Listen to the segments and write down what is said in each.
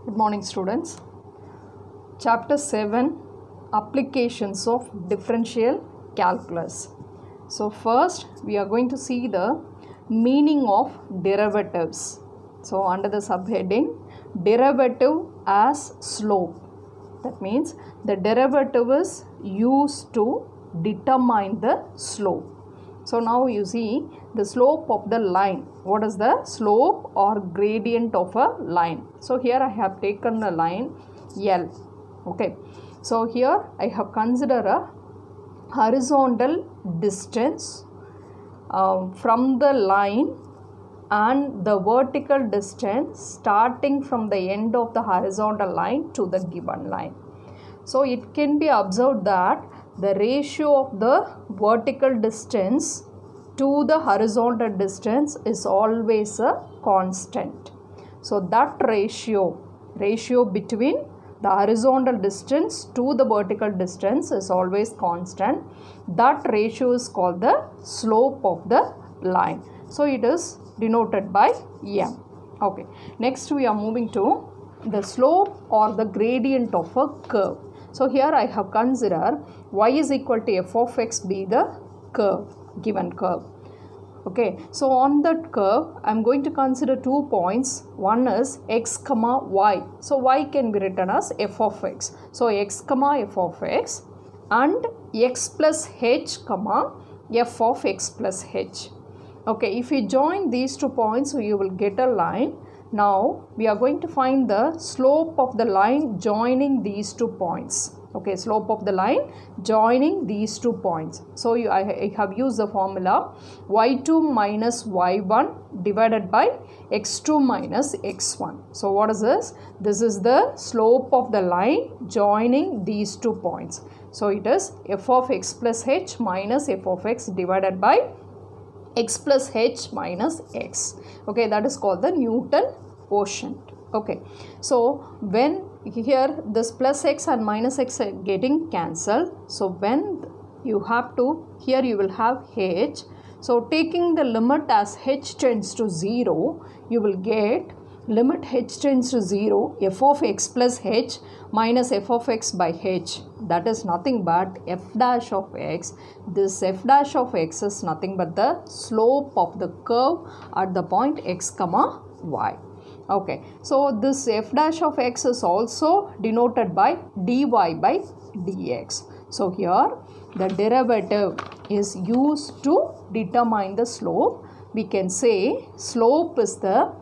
Good morning, students. Chapter 7, Applications of Differential Calculus. So first we are going to see the meaning of derivatives. So under the subheading, derivative as slope. That means the derivative is used to determine the slope. So now you see the slope of the line. What is the slope or gradient of a line? So here I have taken a line L. Okay. So here I have considered a horizontal distance from the line and the vertical distance starting from the end of the horizontal line to the given line. So it can be observed that the ratio of the vertical distance to the horizontal distance is always a constant. So that ratio between the horizontal distance to the vertical distance is always constant. That ratio is called the slope of the line. So it is denoted by M. Okay. Next we are moving to the slope or the gradient of a curve. So here I have considered y is equal to f of x be the curve, given curve. Okay, so on that curve I am going to consider 2 points. One is x comma y. So y can be written as f of x. So x comma f of x and x plus h comma f of x plus h. Okay, if you join these 2 points, so you will get a line. Now we are going to find the slope of the line joining these 2 points. Okay, slope of the line joining these 2 points. So I have used the formula y2 minus y1 divided by x2 minus x1. So what is this? This is the slope of the line joining these 2 points. So it is f of x plus h minus f of x divided by x plus h minus x. Okay, that is called the Newton quotient. Okay, so when here this plus x and minus x are getting cancelled, so when you have to, here you will have h. So taking the limit as h tends to 0, you will get limit h tends to 0 f of x plus h minus f of x by h. That is nothing but f dash of x. This f dash of x is nothing but the slope of the curve at the point x comma y. Okay, so this f dash of x is also denoted by dy by dx. So here the derivative is used to determine the slope. We can say slope is the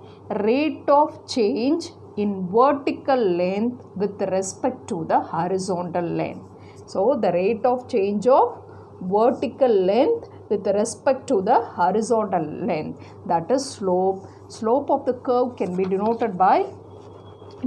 rate of change in vertical length with respect to the horizontal length. So the rate of change of vertical length with respect to the horizontal length, that is slope. Slope of the curve can be denoted by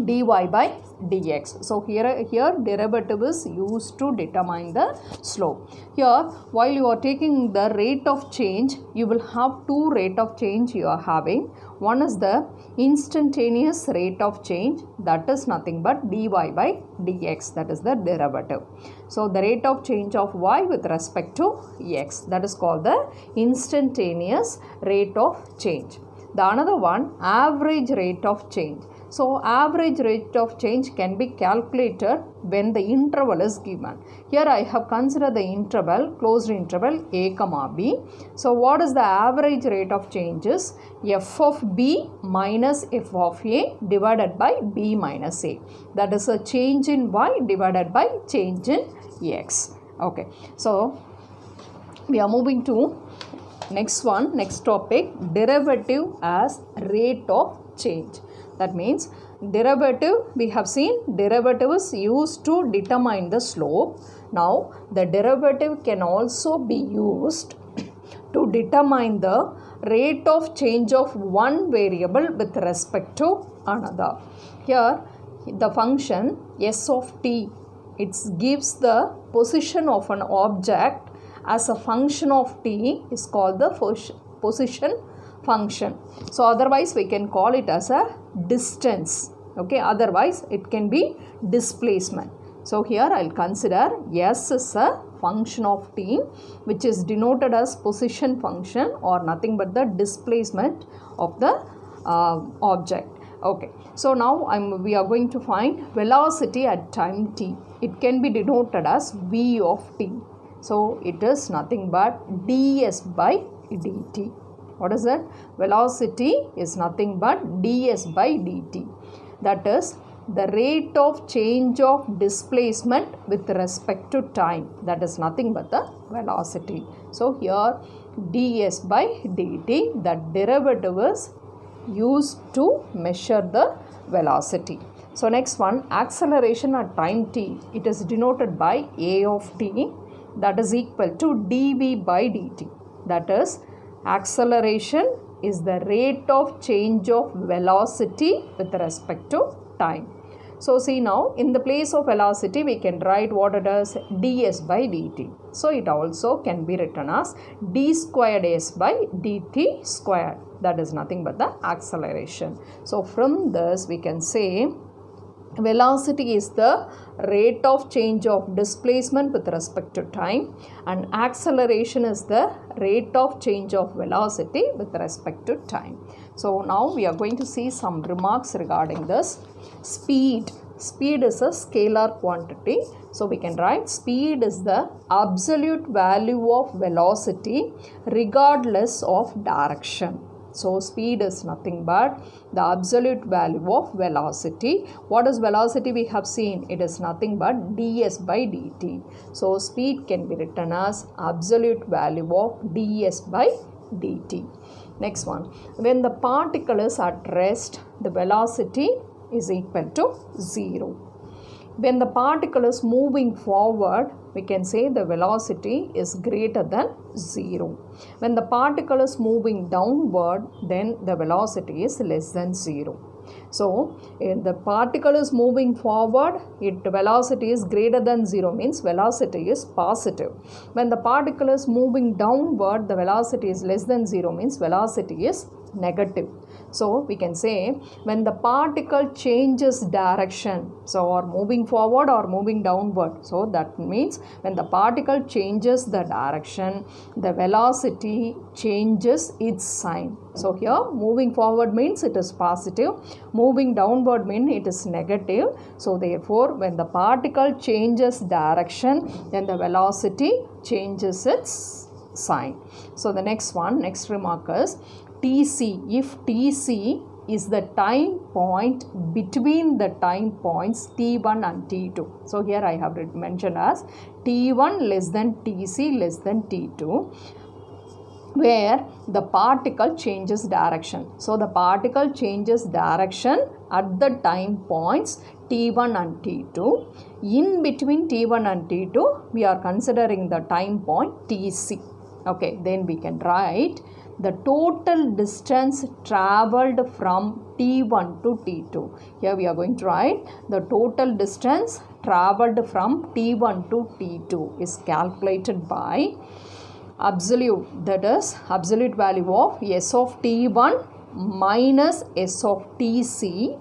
dy by dx. So here derivative is used to determine the slope. Here while you are taking the rate of change, you will have two rate of change you are having. One is the instantaneous rate of change, that is nothing but dy by dx, that is the derivative. So the rate of change of y with respect to x, that is called the instantaneous rate of change. The another one, average rate of change. So average rate of change can be calculated when the interval is given. Here I have considered the interval, closed interval a comma b. So what is the average rate of change is f of b minus f of a divided by b minus a. That is a change in y divided by change in x. Okay, so we are moving to next topic, derivative as rate of change. That means derivative, we have seen derivative is used to determine the slope. Now the derivative can also be used to determine the rate of change of one variable with respect to another. Here the function s of t, it gives the position of an object as a function of t is called the position function. So otherwise we can call it as a distance. Okay, otherwise it can be displacement. So here I will consider s is a function of t which is denoted as position function or nothing but the displacement of the object. Okay, so now we are going to find velocity at time t. It can be denoted as v of t. So it is nothing but ds by dt. What is that? Velocity is nothing but ds by dt. That is the rate of change of displacement with respect to time. That is nothing but the velocity. So here ds by dt, that derivative is used to measure the velocity. So next one, acceleration at time t. It is denoted by a of t, that is equal to dv by dt. That is, acceleration is the rate of change of velocity with respect to time. So see now, in the place of velocity we can write what it is, ds by dt. So it also can be written as d squared s by dt squared. That is nothing but the acceleration. So from this we can say velocity is the rate of change of displacement with respect to time, and acceleration is the rate of change of velocity with respect to time. So now we are going to see some remarks regarding this. Speed. Speed is a scalar quantity. So we can write speed is the absolute value of velocity regardless of direction. So speed is nothing but the absolute value of velocity. What is velocity we have seen? It is nothing but ds by dt. So speed can be written as absolute value of ds by dt. Next one, when the particle is at rest, the velocity is equal to 0. When the particle is moving forward, we can say the velocity is greater than 0. When the particle is moving downward, then the velocity is less than 0. So, if the particle is moving forward, its velocity is greater than 0, means velocity is positive. When the particle is moving downward, the velocity is less than 0, means velocity is negative. So we can say when the particle changes direction, so or moving forward or moving downward, so that means when the particle changes the direction, the velocity changes its sign. So here moving forward means it is positive, moving downward means it is negative. So therefore when the particle changes direction, then the velocity changes its sign. So the next remark is Tc. If Tc is the time point between the time points T1 and T2. So here I have mentioned as T1 less than Tc less than T2, where the particle changes direction. So the particle changes direction at the time points T1 and T2. In between T1 and T2, we are considering the time point Tc. Okay, then we can write the total distance travelled from T1 to T2. Here we are going to write the total distance travelled from T1 to T2 is calculated by absolute, that is absolute value of s of T1 minus s of Tc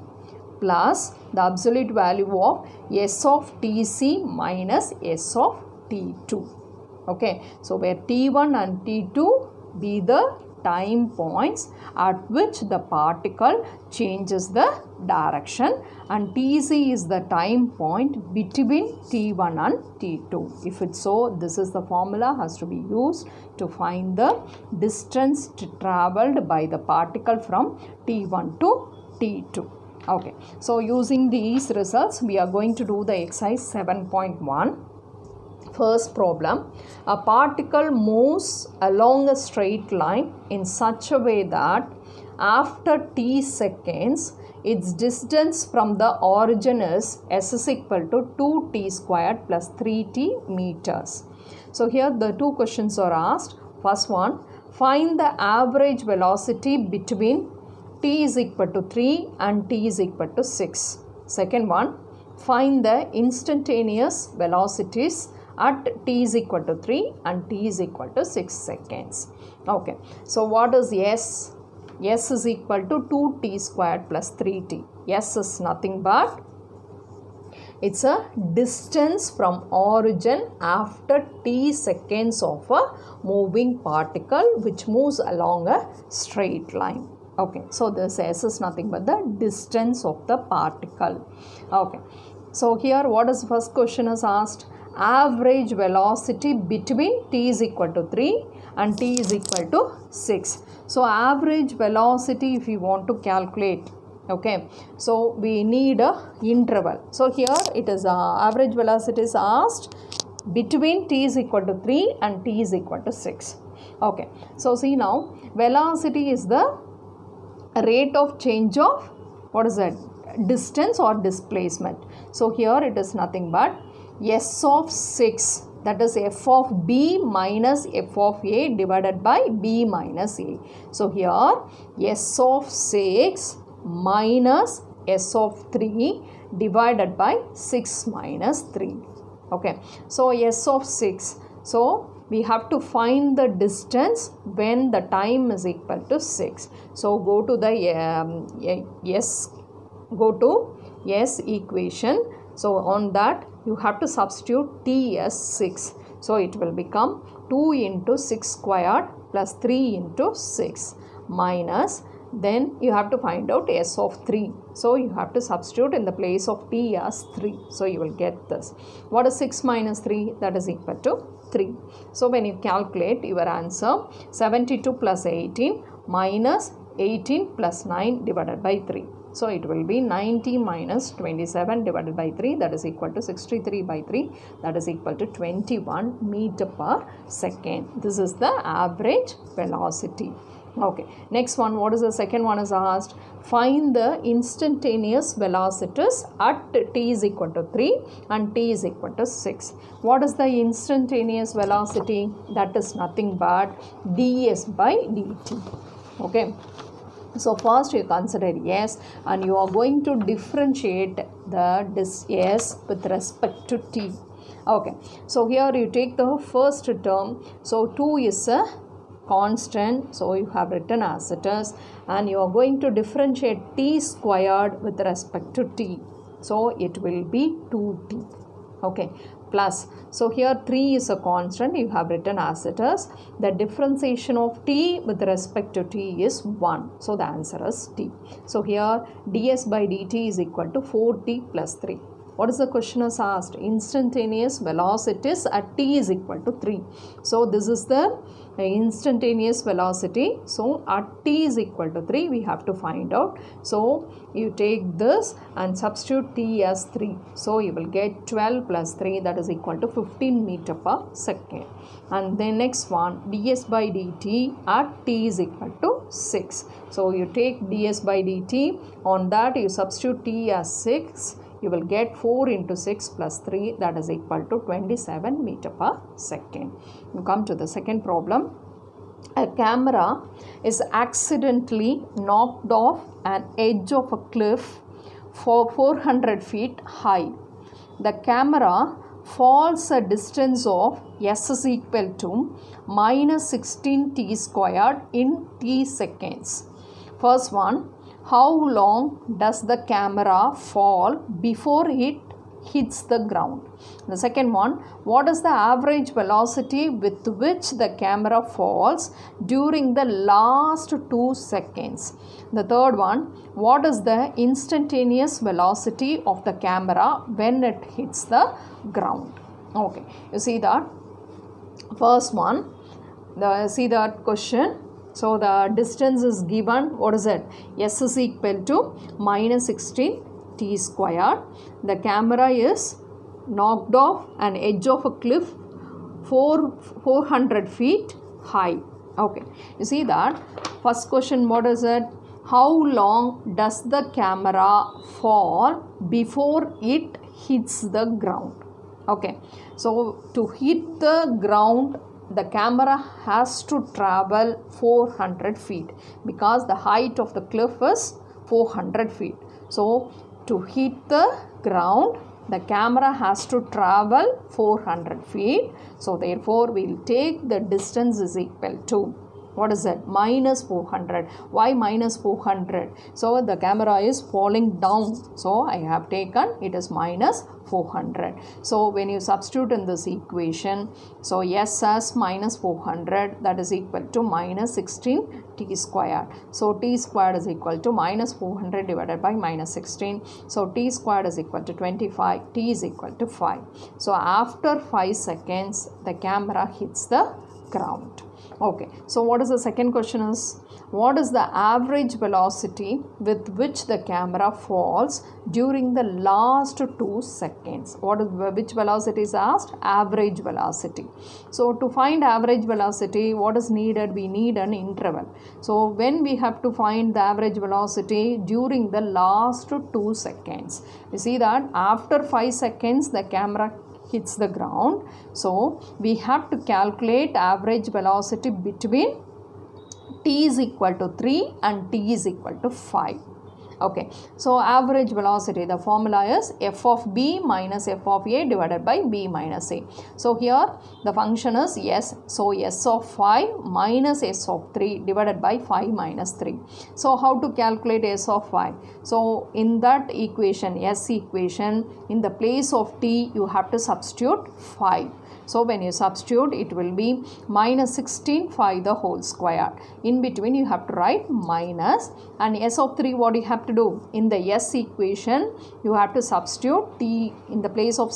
plus the absolute value of s of Tc minus s of T2. Okay, so where T1 and T2 be the time points at which the particle changes the direction, and Tc is the time point between T1 and T2. If it's so, this is the formula has to be used to find the distance travelled by the particle from T1 to T2. Okay, so using these results, we are going to do the exercise 7.1. First problem, a particle moves along a straight line in such a way that after t seconds, its distance from the origin is s is equal to 2t squared plus 3t meters. So here the two questions are asked. First one, find the average velocity between t is equal to 3 and t is equal to 6. Second one, find the instantaneous velocities at t is equal to 3 and t is equal to 6 seconds. Okay, so what is s? S is equal to 2t squared plus 3t. S is nothing but it's a distance from origin after t seconds of a moving particle which moves along a straight line. Okay, so this s is nothing but the distance of the particle. Okay, so here what is the first question is asked? Average velocity between t is equal to 3 and t is equal to 6. So average velocity if you want to calculate, okay, so we need a interval. So here it is average velocity is asked between t is equal to 3 and t is equal to 6. Okay, so see now velocity is the rate of change of what is that, distance or displacement. So here it is nothing but s of 6, that is f of b minus f of a divided by b minus a. So here s of 6 minus s of 3 divided by 6 minus 3. Okay, so s of 6, so we have to find the distance when the time is equal to 6. So go to the s equation. So on that you have to substitute t as 6. So it will become 2 into 6 squared plus 3 into 6 minus, then you have to find out s of 3. So you have to substitute in the place of t as 3. So you will get this. What is 6 minus 3? That is equal to 3. So when you calculate your answer, 72 plus 18 minus 18 plus 9 divided by 3. So it will be 90 minus 27 divided by 3, that is equal to 63 by 3, that is equal to 21 meter per second. This is the average velocity. Okay, next one, what is the second one is asked? Find the instantaneous velocities at t is equal to 3 and t is equal to 6. What is the instantaneous velocity? That is nothing but ds by dt. Okay, so first you consider s and you are going to differentiate the s with respect to t. Okay, so here you take the first term. So 2 is a constant, so you have written as it is, and you are going to differentiate t squared with respect to t. So it will be 2t. Okay, plus, so here 3 is a constant, you have written as it is. The differentiation of t with respect to t is 1. So the answer is t. So here ds by dt is equal to 4t plus 3. What is the question is asked? Instantaneous velocities at t is equal to 3. So this is the instantaneous velocity. So at t is equal to 3 we have to find out. So you take this and substitute t as 3. So you will get 12 plus 3, that is equal to 15 meter per second. And then next one, ds by dt at t is equal to 6. So you take ds by dt, on that you substitute t as 6. You will get 4 into 6 plus 3, that is equal to 27 meter per second. You come to the second problem. A camera is accidentally knocked off an edge of a cliff for 400 feet high. The camera falls a distance of s is equal to minus 16t squared in t seconds. First one, how long does the camera fall before it hits the ground? The second one, what is the average velocity with which the camera falls during the last 2 seconds? The third one, what is the instantaneous velocity of the camera when it hits the ground? Okay, you see that first one, see that question. So the distance is given, what is it? S is equal to minus 16 t squared. The camera is knocked off an edge of a cliff 400 feet high. Okay, you see that first question, what is it? How long does the camera fall before it hits the ground? Okay, so to hit the ground the camera has to travel 400 feet because the height of the cliff is 400 feet. So to hit the ground the camera has to travel 400 feet. So therefore we will take the distance is equal to What is it? Minus 400. Why minus 400? So the camera is falling down. So I have taken it is minus 400. So when you substitute in this equation, so S as minus 400, that is equal to minus 16 t squared. So t squared is equal to minus 400 divided by minus 16. So t squared is equal to 25. T is equal to 5. So after 5 seconds, the camera hits the ground. Okay, so what is the second question is, what is the average velocity with which the camera falls during the last 2 seconds? Which velocity is asked? Average velocity. So to find average velocity, what is needed? We need an interval. So when we have to find the average velocity during the last 2 seconds, you see that after 5 seconds the camera hits the ground. So we have to calculate average velocity between t is equal to 3 and t is equal to 5. Okay, so average velocity, the formula is f of b minus f of a divided by b minus a. So here the function is s. So s of 5 minus s of 3 divided by 5 minus 3. So how to calculate s of 5? So in that equation, s equation, in the place of t you have to substitute 5. So when you substitute, it will be minus 16 5 the whole square. In between you have to write minus, and s of 3 what you have to do? In the s equation you have to substitute t in the place of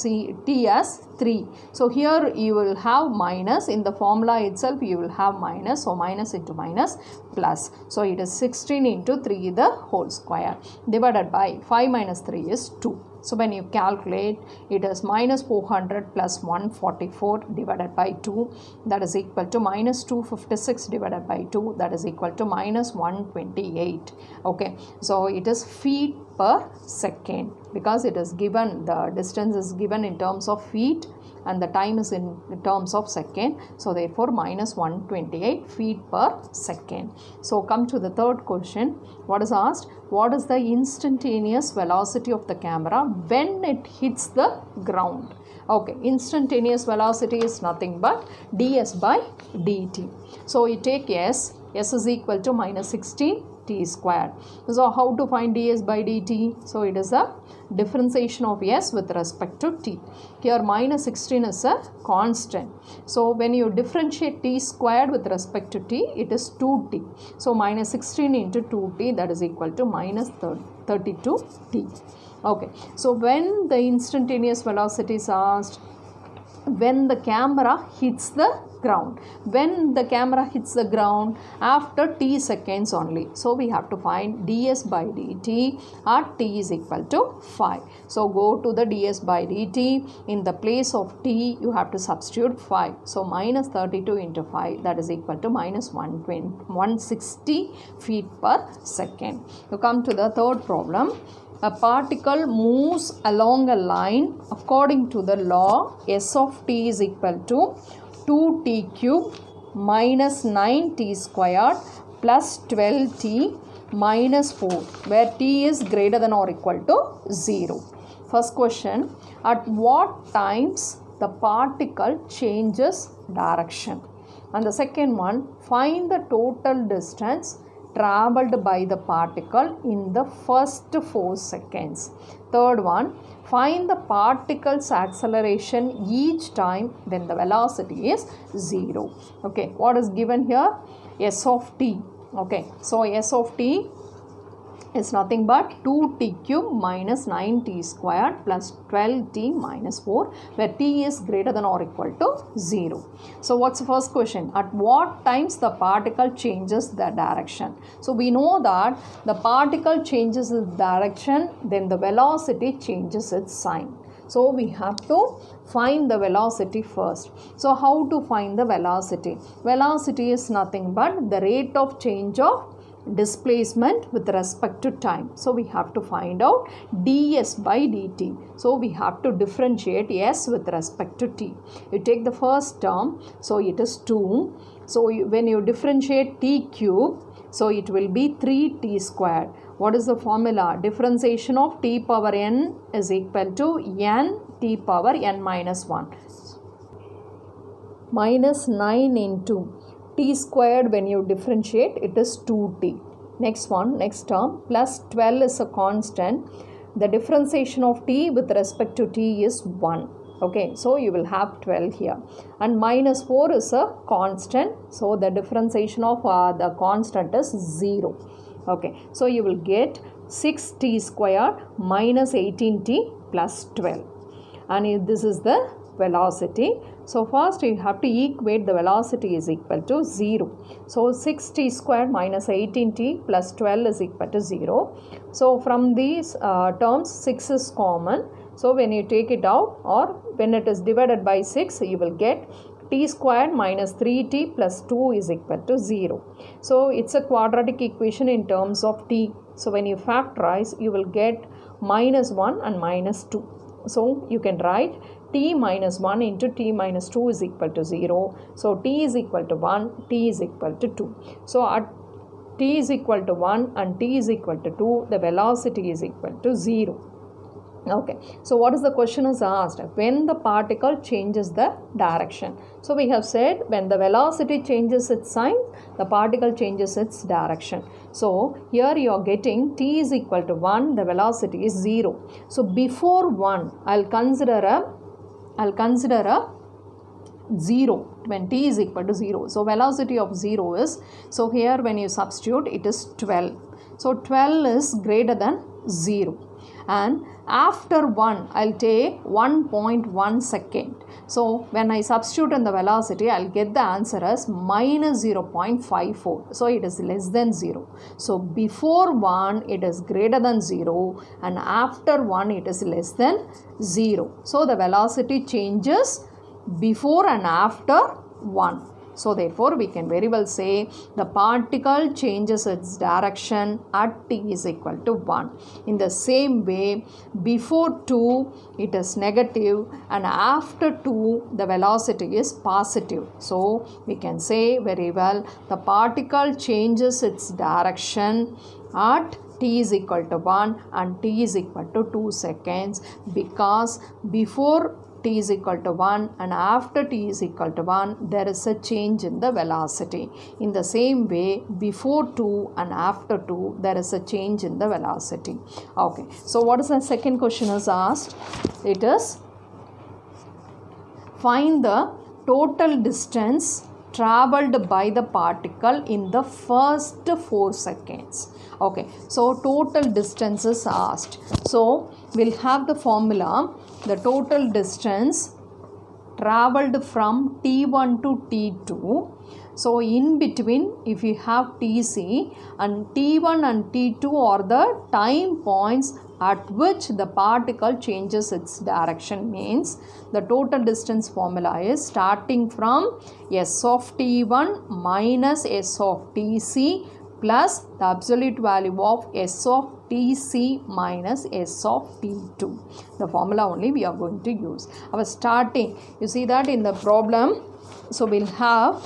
t as 3. So here you will have minus, in the formula itself you will have minus, so minus into minus plus. So it is 16 into 3 the whole square divided by 5 minus 3 is 2. So when you calculate, it is minus 400 plus 144 divided by 2, that is equal to minus 256 divided by 2, that is equal to minus 128. Okay, so it is feet per second, because it is given, the distance is given in terms of feet and the time is in terms of second. So therefore minus 128 feet per second. So come to the third question. What is asked? What is the instantaneous velocity of the camera when it hits the ground? Okay, instantaneous velocity is nothing but ds by dt. So you take s is equal to minus 16 t squared. So how to find ds by dt? So it is a differentiation of s with respect to t. Here minus 16 is a constant. So when you differentiate t squared with respect to t, it is 2t. So minus 16 into 2t, that is equal to minus 32t. Okay, so when the instantaneous velocity is asked, when the camera hits the ground. When the camera hits the ground, after t seconds only. So we have to find ds by dt at t is equal to 5. So go to the ds by dt. In the place of t you have to substitute 5. So minus 32 into 5, that is equal to minus 160 feet per second. You come to the third problem. A particle moves along a line according to the law s of t is equal to 2t cube minus 9t squared plus 12t minus 4, where t is greater than or equal to 0. First question, at what times the particle changes direction? And the second one, find the total distance travelled by the particle in the first 4 seconds. Third one, find the particle's acceleration each time when the velocity is 0. Okay, what is given here? S of t. Okay, so S of t is nothing but 2t cube minus 9t squared plus 12t minus 4, where t is greater than or equal to 0. So what's the first question? At what times the particle changes the direction? So we know that the particle changes its direction, then the velocity changes its sign. So we have to find the velocity first. So how to find the velocity? Velocity is nothing but the rate of change of displacement with respect to time. So we have to find out ds by dt. So we have to differentiate s with respect to t. You take the first term, so it is 2. So when you differentiate t cube, so it will be 3t squared. What is the formula? Differentiation of t power n is equal to n t power n minus 1. Minus 9 into t squared when you differentiate, it is 2t. Next one, next term, plus 12 is a constant. The differentiation of t with respect to t is 1. Okay, so you will have 12 here. And minus 4 is a constant. So the differentiation of the constant is 0. Okay, so you will get 6t squared minus 18t plus 12. And this is the velocity. So first you have to equate the velocity is equal to 0. So 6t squared minus 18t plus 12 is equal to 0. So from these terms 6 is common. So when you take it out or when it is divided by 6, you will get t squared minus 3t plus 2 is equal to 0. So it's a quadratic equation in terms of t. So when you factorize, you will get minus 1 and minus 2. So you can write t minus 1 into t minus 2 is equal to 0. So t is equal to 1, t is equal to 2. So at t is equal to 1 and t is equal to 2, the velocity is equal to 0. Okay, so what is the question is asked? When the particle changes the direction. So we have said when the velocity changes its sign, the particle changes its direction. So here you are getting t is equal to 1, the velocity is 0. So before 1, I'll consider a 0 when t is equal to 0. So velocity of 0 is, so here when you substitute, it is 12. So 12 is greater than 0. And after 1, I'll take 1.1 second. So when I substitute in the velocity, I'll get the answer as minus 0.54. So it is less than 0. So before 1, it is greater than 0. And after 1, it is less than 0. So the velocity changes before and after 1. So therefore, we can very well say the particle changes its direction at t is equal to 1. In the same way, before 2, it is negative and after 2, the velocity is positive. So we can say very well the particle changes its direction at t is equal to 1 and t is equal to 2 seconds because before t is equal to 1 and after t is equal to 1 there is a change in the velocity. In the same way, before 2 and after 2 there is a change in the velocity. Okay, so what is the second question is asked? It is find the total distance traveled by the particle in the first 4 seconds. Okay, so total distance is asked. So we'll have the formula. The total distance traveled from T1 to T2. So in between, if you have TC and T1 and T2 are the time points at which the particle changes its direction, means the total distance formula is starting from S of T1 minus S of TC plus the absolute value of S of Tc minus S of T2. The formula only we are going to use. Our starting, you see that in the problem, so we'll have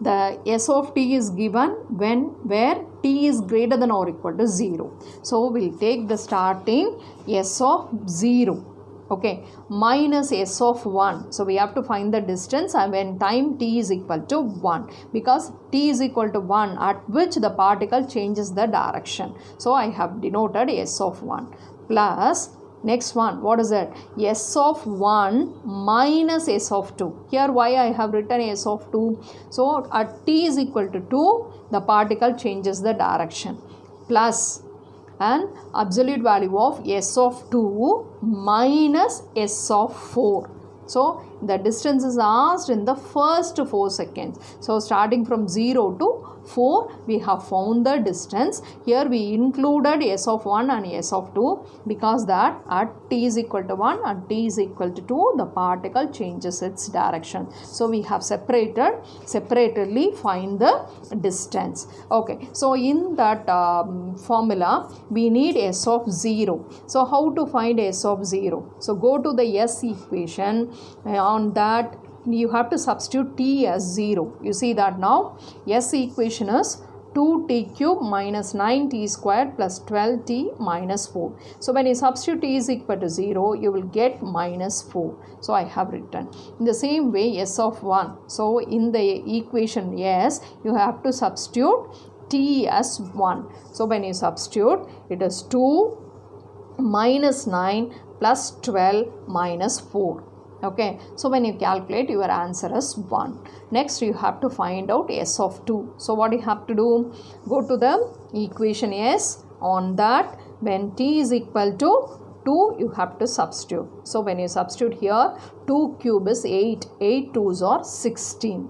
the S of t is given where t is greater than or equal to 0. So we'll take the starting S of 0. Okay, minus S of 1. So we have to find the distance and when time t is equal to 1 because t is equal to 1 at which the particle changes the direction. So I have denoted S of 1 plus next one, what is it? S of 1 minus S of 2. Here why I have written S of 2? So at t is equal to 2, the particle changes the direction plus and absolute value of S of 2 minus S of 4. So the distance is asked in the first 4 seconds. So starting from 0 to 4, we have found the distance. Here we included S of 1 and S of 2 because that at t is equal to 1 and t is equal to 2, the particle changes its direction. So we have separately find the distance. Okay, so in that formula, we need S of 0. So how to find S of 0? So go to the S equation. On that you have to substitute t as 0. You see that now S equation is 2t cube minus 9t squared plus 12t minus 4. So when you substitute t is equal to 0, you will get minus 4. So I have written. In the same way, s of 1. So in the equation s, you have to substitute t as 1. So when you substitute, it is 2 minus 9 plus 12 minus 4. Okay, so when you calculate, your answer is 1. Next, you have to find out s of 2. So what you have to do? Go to the equation s. On that, when t is equal to 2, you have to substitute. So when you substitute here, 2 cube is 8. 8 2s are 16.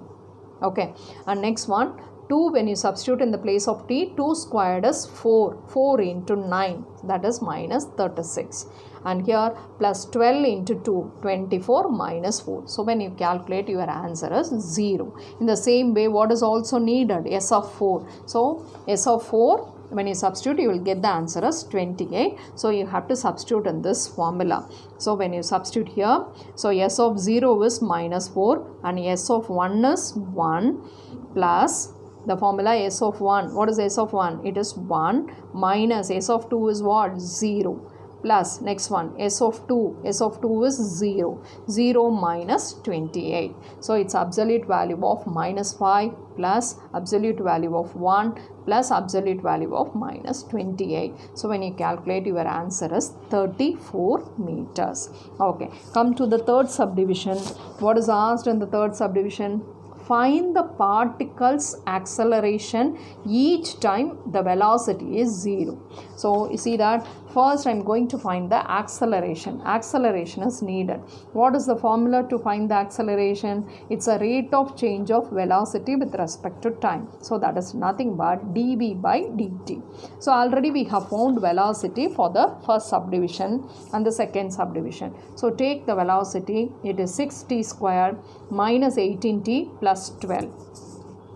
Okay, and next one, 2 when you substitute in the place of t, 2 squared is 4. 4 into 9, that is minus 36. And here plus 12 into 2, 24 minus 4. So when you calculate, your answer is 0. In the same way, what is also needed? S of 4. So S of 4, when you substitute, you will get the answer as 28. So you have to substitute in this formula. So when you substitute here, so S of 0 is minus 4 and S of 1 is 1 plus the formula S of 1. What is S of 1? It is 1 minus S of 2 is what? 0. Plus next one, S of 2. S of 2 is 0. 0 minus 28. So its absolute value of minus 5 plus absolute value of 1 plus absolute value of minus 28. So when you calculate, your answer is 34 meters. Okay, come to the third subdivision. What is asked in the third subdivision? Find the particle's acceleration each time the velocity is 0. So you see that first I am going to find the acceleration. Acceleration is needed. What is the formula to find the acceleration? It's a rate of change of velocity with respect to time. So that is nothing but dv by dt. So already we have found velocity for the first subdivision and the second subdivision. So take the velocity. It is 6t squared minus 18t plus 12.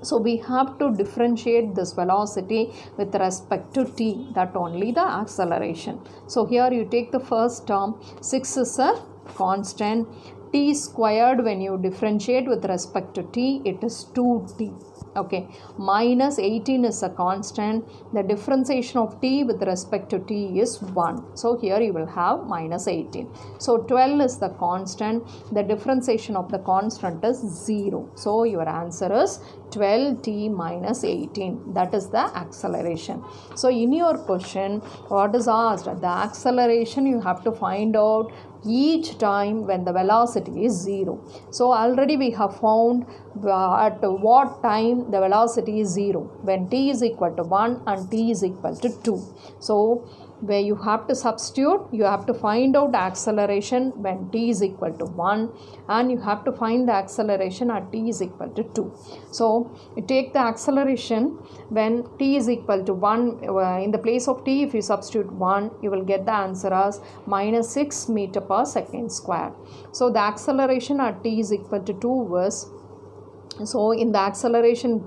So we have to differentiate this velocity with respect to t, that only the acceleration. So here you take the first term, 6 is a constant, t squared when you differentiate with respect to t, it is 2t. Okay, minus 18 is a constant. The differentiation of t with respect to t is 1. So here you will have minus 18. So 12 is the constant. The differentiation of the constant is 0. So your answer is 12t minus 18. That is the acceleration. So in your question, what is asked? The acceleration you have to find out each time when the velocity is 0. So already we have found at what time the velocity is 0, when t is equal to 1 and t is equal to 2. So where you have to substitute, you have to find out acceleration when t is equal to 1 and you have to find the acceleration at t is equal to 2. So you take the acceleration when t is equal to 1, in the place of t if you substitute 1, you will get the answer as minus 6 meter per second square. So the acceleration at t is equal to 2 was, so in the acceleration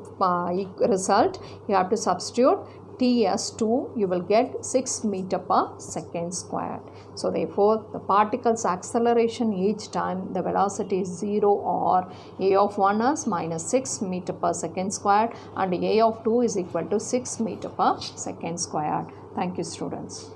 result, you have to substitute t as 2, you will get 6 meter per second squared. So therefore, the particle's acceleration each time the velocity is 0 or a of 1 is minus 6 meter per second squared and a of 2 is equal to 6 meter per second squared. Thank you, students.